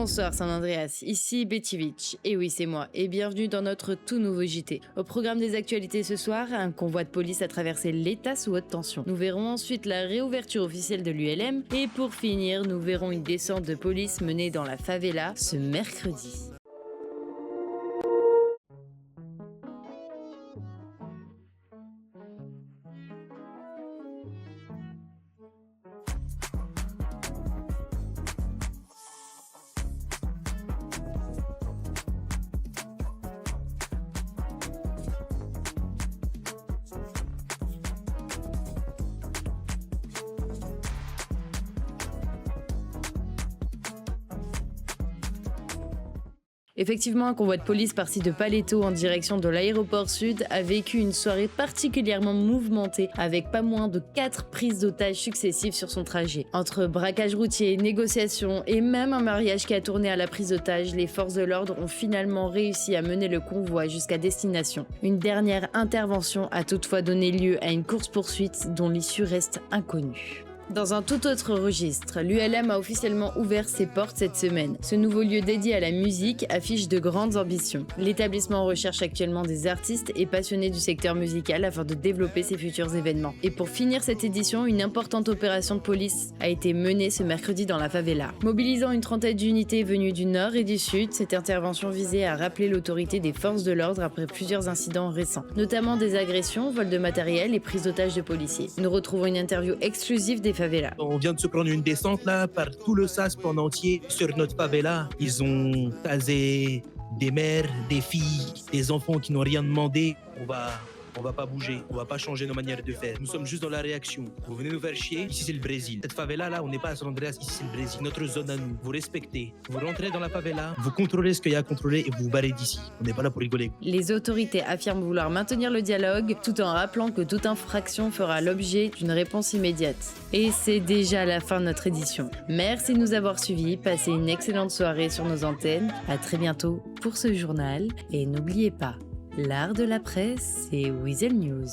Bonsoir San Andreas, ici Betivic. Et oui, c'est moi, et bienvenue dans notre tout nouveau JT. Au programme des actualités ce soir, un convoi de police a traversé l'État sous haute tension. Nous verrons ensuite la réouverture officielle de l'ULM, et pour finir, nous verrons une descente de police menée dans la favela ce mercredi. Effectivement, un convoi de police parti de Paleto en direction de l'aéroport sud a vécu une soirée particulièrement mouvementée avec pas moins de 4 prises d'otages successives sur son trajet. Entre braquage routier, négociations et même un mariage qui a tourné à la prise d'otages, les forces de l'ordre ont finalement réussi à mener le convoi jusqu'à destination. Une dernière intervention a toutefois donné lieu à une course-poursuite dont l'issue reste inconnue. Dans un tout autre registre, l'ULM a officiellement ouvert ses portes cette semaine. Ce nouveau lieu dédié à la musique affiche de grandes ambitions. L'établissement recherche actuellement des artistes et passionnés du secteur musical afin de développer ses futurs événements. Et pour finir cette édition, une importante opération de police a été menée ce mercredi dans la favela. Mobilisant une trentaine d'unités venues du nord et du sud, cette intervention visait à rappeler l'autorité des forces de l'ordre après plusieurs incidents récents, notamment des agressions, vols de matériel et prises d'otages de policiers. Nous retrouvons une interview exclusive des favelas. On vient de se prendre une descente là par tout le SASP en entier sur notre favela. Ils ont tasé des mères, des filles, des enfants qui n'ont rien demandé. On va pas bouger, on va pas changer nos manières de faire. Nous sommes juste dans la réaction. Vous venez nous faire chier, ici c'est le Brésil. Cette favela là, on n'est pas à San Andreas, ici c'est le Brésil. Notre zone à nous. Vous respectez. Vous rentrez dans la favela, vous contrôlez ce qu'il y a à contrôler et vous vous barrez d'ici. On n'est pas là pour rigoler. Les autorités affirment vouloir maintenir le dialogue tout en rappelant que toute infraction fera l'objet d'une réponse immédiate. Et c'est déjà la fin de notre édition. Merci de nous avoir suivis, passez une excellente soirée sur nos antennes. À très bientôt pour ce journal et n'oubliez pas, l'art de la presse, c'est Weasel News.